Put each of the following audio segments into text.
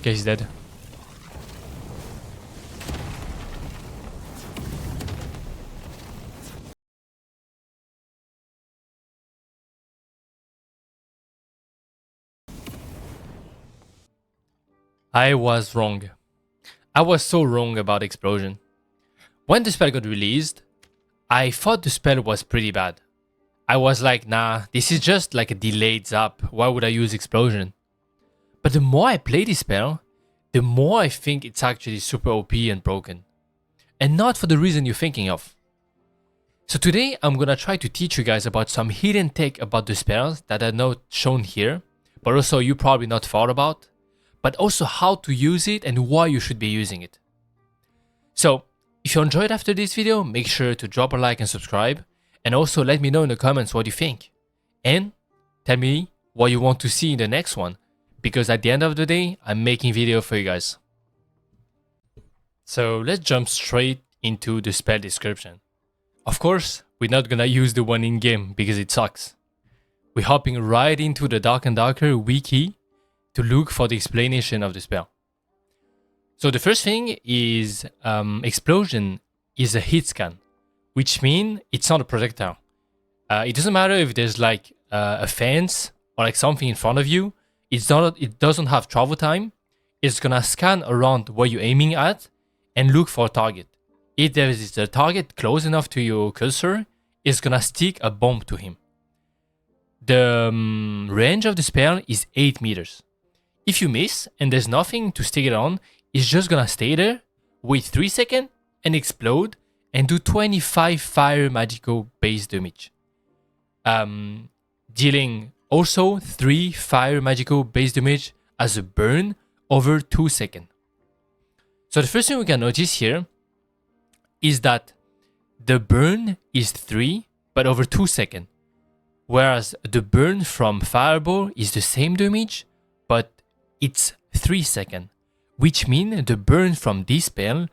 Okay, he's dead. I was wrong. I was so wrong about Explosion. When the spell got released, I thought the spell was pretty bad. I was like, nah, this is just like a delayed zap. Why would I use Explosion? But the more I play this spell, the more I think it's actually super OP and broken. And not for the reason you're thinking of. So today I'm gonna try to teach you guys about some hidden tech about the spells that are not shown here, but also you probably not thought about, but also how to use it and why you should be using it. So if you enjoyed after this video, make sure to drop a like and subscribe, and also let me know in the comments what you think. And tell me what you want to see in the next one, because at the end of the day, I'm making video for you guys. So let's jump straight into the spell description. Of course, we're not gonna use the one in game because it sucks. We're hopping right into the Dark and Darker wiki to look for the explanation of the spell. So the first thing is Explosion is a hit scan, which means it's not a projectile. It doesn't matter if there's like a fence or like something in front of you. It doesn't have travel time. It's gonna scan around where you're aiming at and look for a target. If there is a target close enough to your cursor, it's gonna stick a bomb to him. The range of the spell is 8 meters. If you miss and there's nothing to stick it on, it's just gonna stay there, wait 3 seconds, and explode, and do 25 fire magical base damage. Dealing also 3 fire magical base damage as a burn over 2 seconds. So the first thing we can notice here is that the burn is 3, but over 2 seconds. Whereas the burn from Fireball is the same damage, but it's 3 seconds. Which means the burn from this spell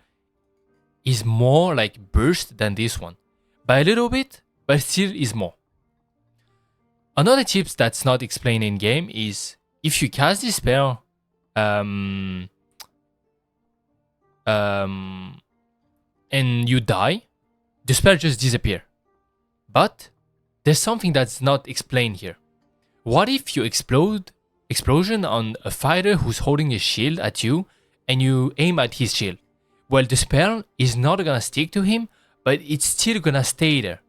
is more like burst than this one. By a little bit, but still is more. Another tip that's not explained in game is if you cast this spell and you die, the spell just disappears. But there's something that's not explained here. What if you explosion on a fighter who's holding a shield at you and you aim at his shield? Well, the spell is not gonna stick to him, but it's still gonna stay there.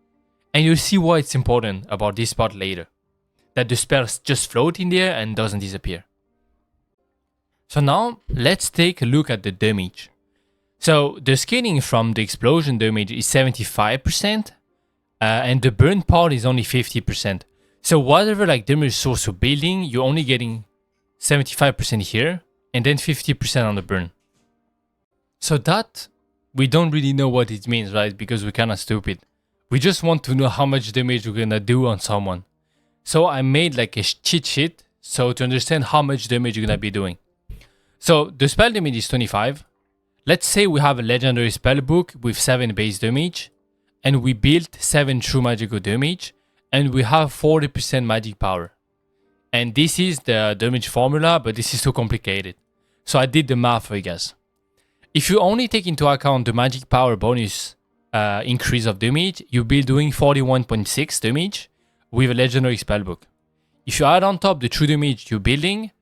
And you'll see why it's important about this part later. That the spells just float in there and doesn't disappear. So now let's take a look at the damage. So the scaling from the explosion damage is 75%, and the burn part is only 50%. So whatever like damage source you're building, you're only getting 75% here, and then 50% on the burn. So that, we don't really know what it means, right? Because we're kinda stupid. We just want to know how much damage we're gonna do on someone. So I made like a cheat sheet, so to understand how much damage you're gonna be doing. So the spell damage is 25. Let's say we have a legendary spellbook with 7 base damage, and we built 7 true magical damage, and we have 40% magic power. And this is the damage formula, but this is too complicated. So I did the math for you guys. If you only take into account the magic power bonus increase of damage, you'll be doing 41.6 damage with a legendary spellbook. If you add on top the true damage you're building,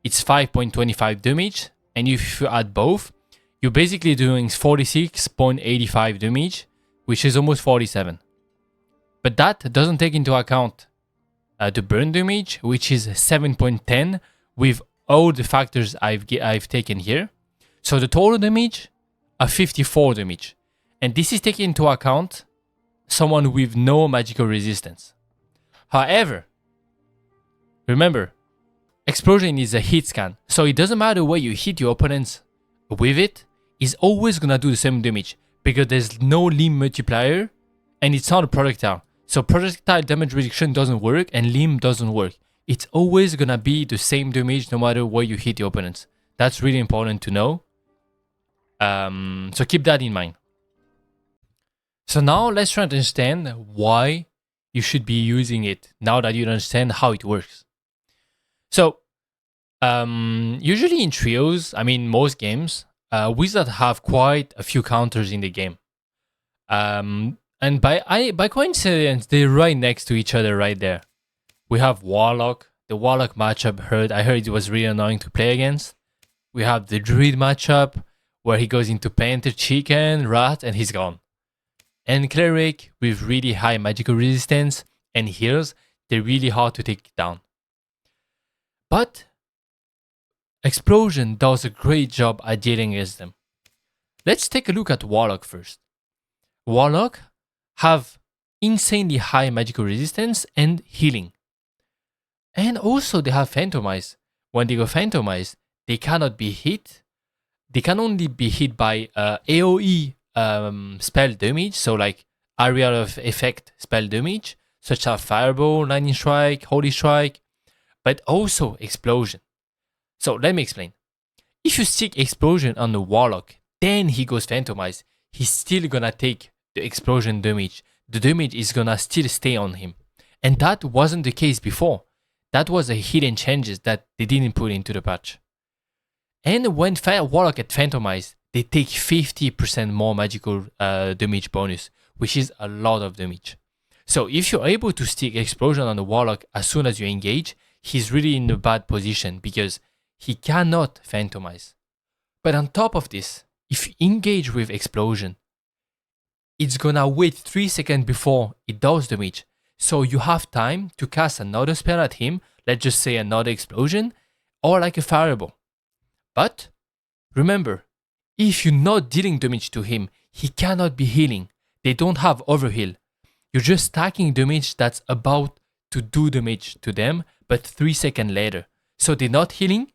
it's 5.25 damage, and if you add both, you're basically doing 46.85 damage, which is almost 47. But that doesn't take into account the burn damage, which is 7.10 with all the factors I've taken here. So the total damage are 54 damage. And this is taking into account someone with no magical resistance. However, remember, Explosion is a hit scan, so it doesn't matter where you hit your opponents with it, it's always gonna do the same damage because there's no limb multiplier and it's not a projectile. So projectile damage reduction doesn't work and limb doesn't work. It's always gonna be the same damage no matter where you hit your opponents. That's really important to know. So keep that in mind. So now let's try to understand why you should be using it now that you understand how it works. So Usually in trios, I mean most games, wizards have quite a few counters in the game. And by coincidence, they're right next to each other right there. We have Warlock. The Warlock matchup I heard it was really annoying to play against. We have the Druid matchup where he goes into Panther, Chicken, Rat, and he's gone. And Cleric with really high magical resistance and heals, they're really hard to take down. But Explosion does a great job at dealing against them. Let's take a look at Warlock first. Warlock have insanely high magical resistance and healing. And also they have Phantomize. When they go Phantomize, they cannot be hit. They can only be hit by AoE spell damage, so like area of effect spell damage, such as Fireball, Lightning Strike, Holy Strike, but also Explosion. So let me explain. If you stick Explosion on the Warlock, then he goes Phantomize, he's still gonna take the Explosion damage. The damage is gonna still stay on him. And that wasn't the case before. That was a hidden changes that they didn't put into the patch. And when Warlock at Phantomize, they take 50% more magical damage bonus, which is a lot of damage. So if you're able to stick Explosion on the Warlock as soon as you engage, he's really in a bad position because he cannot Phantomize. But on top of this, if you engage with Explosion, it's gonna wait 3 seconds before it does damage. So you have time to cast another spell at him, let's just say another Explosion, or like a Fireball. But remember, if you're not dealing damage to him, he cannot be healing. They don't have overheal. You're just stacking damage that's about to do damage to them, but 3 seconds later. So they're not healing.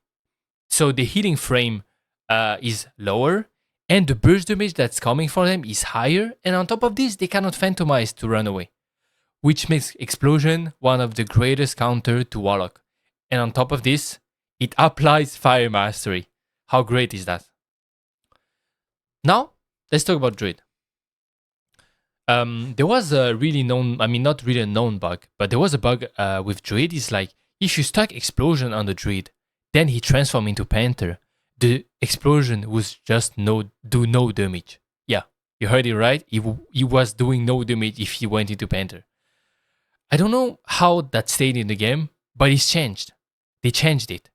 So the healing frame is lower, and the burst damage that's coming for them is higher. And on top of this, they cannot Phantomize to run away, which makes Explosion one of the greatest counter to Warlock. And on top of this, it applies Fire Mastery. How great is that? Now, let's talk about Druid. There was a really known, I mean, not really a known bug, but there was a bug with Druid. It's like, if you stack Explosion on the Druid, then he transforms into Panther, the Explosion was just do no damage. Yeah, you heard it right. He was doing no damage if he went into Panther. I don't know how that stayed in the game, but it's changed. They changed it.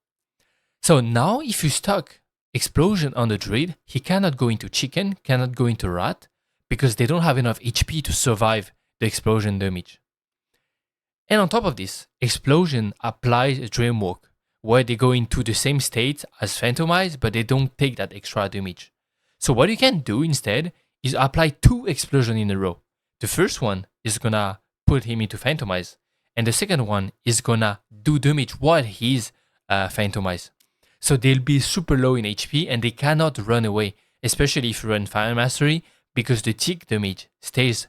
So now if you stack Explosion on the Druid, he cannot go into Chicken, cannot go into Rat, because they don't have enough HP to survive the Explosion damage. And on top of this, Explosion applies a Dreamwalk, where they go into the same state as Phantomize, but they don't take that extra damage. So what you can do instead is apply 2 Explosions in a row. The first one is gonna put him into Phantomize, and the second one is gonna do damage while he's Phantomize. So they'll be super low in HP and they cannot run away, especially if you run Fire Mastery, because the tick damage stays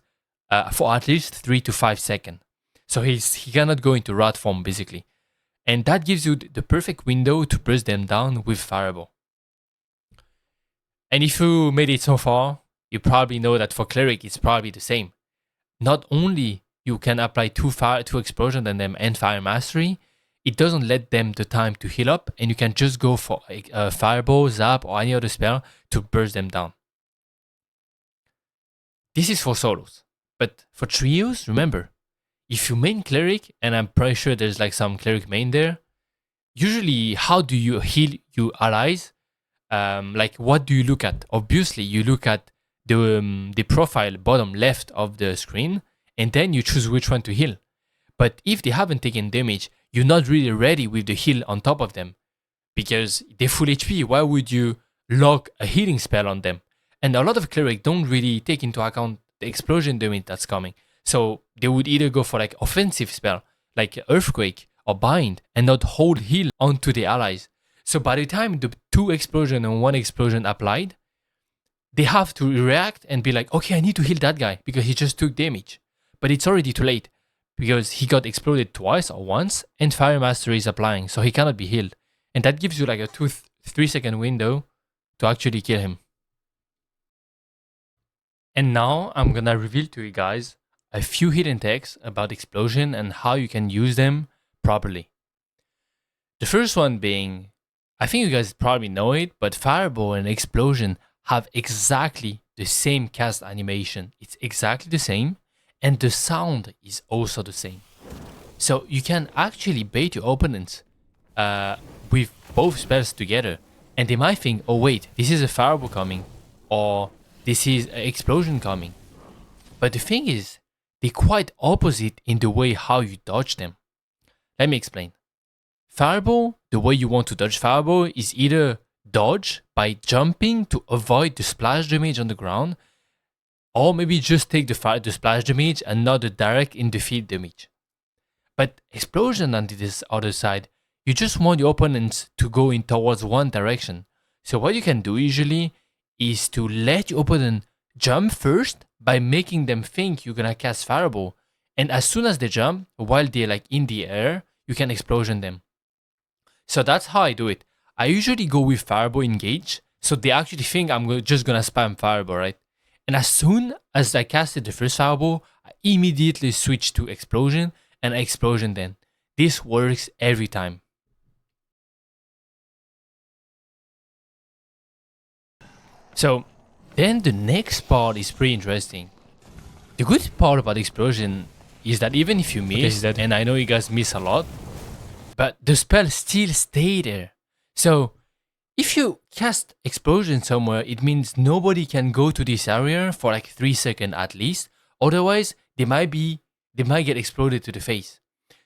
for at least 3 to 5 seconds. So he cannot go into Rat form basically. And that gives you the perfect window to burst them down with Fireball. And if you made it so far, you probably know that for Cleric it's probably the same. Not only you can apply 2 Explosions on them and Fire Mastery, it doesn't let them the time to heal up, and you can just go for Fireball, Zap, or any other spell to burst them down. This is for solos. But for trios, remember, if you main Cleric, and I'm pretty sure there's like some Cleric main there, usually how do you heal your allies? Like what do you look at? Obviously, you look at the profile bottom left of the screen, and then you choose which one to heal. But if they haven't taken damage, you're not really ready with the heal on top of them, because they're full HP. Why would you lock a healing spell on them? And a lot of Cleric don't really take into account the Explosion damage that's coming. So they would either go for like offensive spell, like Earthquake or Bind, and not hold heal onto the allies. So by the time the 2 Explosion and 1 Explosion applied, they have to react and be like, okay, I need to heal that guy because he just took damage. But it's already too late, because he got exploded twice or once, and Fire Mastery is applying, so he cannot be healed. And that gives you like a 2-3 second window to actually kill him. And now I'm gonna reveal to you guys a few hidden techs about Explosion and how you can use them properly. The first one being, I think you guys probably know it, but Fireball and Explosion have exactly the same cast animation. It's exactly the same, and the sound is also the same. So you can actually bait your opponents with both spells together, and they might think, oh wait, this is a Fireball coming, or this is an Explosion coming. But the thing is, they're quite opposite in the way how you dodge them. Let me explain. Fireball, the way you want to dodge Fireball is either dodge by jumping to avoid the splash damage on the ground, or maybe just take the splash damage and not the direct in the field damage. But Explosion on this other side, you just want your opponents to go in towards one direction. So what you can do usually is to let your opponent jump first by making them think you're gonna cast Fireball. And as soon as they jump, while they're like in the air, you can Explosion them. So that's how I do it. I usually go with Fireball engage, so they actually think I'm just gonna spam Fireball, right? And as soon as I casted the first Fireball, I immediately switch to Explosion and Explosion then. This works every time. So then the next part is pretty interesting. The good part about Explosion is that even if you miss, and I know you guys miss a lot, but the spell still stay there. So if you cast Explosion somewhere, it means nobody can go to this area for like 3 seconds at least. Otherwise, they might get exploded to the face.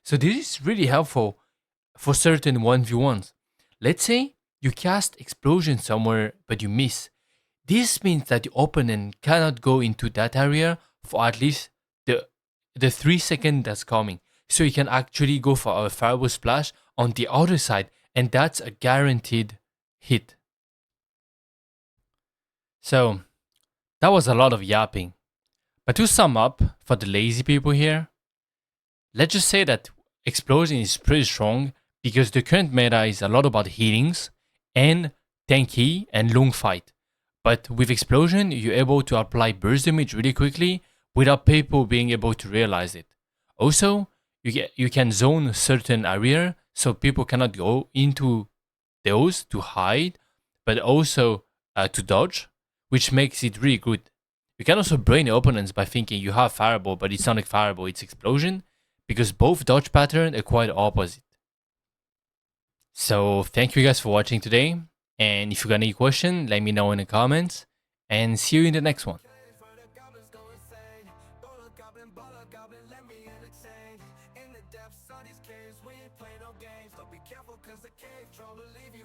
So this is really helpful for certain 1v1s. Let's say you cast Explosion somewhere but you miss. This means that the opponent cannot go into that area for at least the 3 seconds that's coming. So you can actually go for a Fireball Splash on the other side, and that's a guaranteed hit. So that was a lot of yapping. But to sum up for the lazy people here, let's just say that Explosion is pretty strong because the current meta is a lot about healings and tanky and long fight. But with Explosion, you're able to apply burst damage really quickly without people being able to realize it. Also, you can zone certain area so people cannot go into those to hide, but also to dodge, which makes it really good. You can also brain your opponents by thinking you have Fireball, but it's not like Fireball, it's Explosion, because both dodge patterns are quite opposite. So thank you guys for watching today, and if you got any question, let me know in the comments, and see you in the next one. In the depths of these caves, we ain't play no games. Don't be careful, cause the cave troll will leave you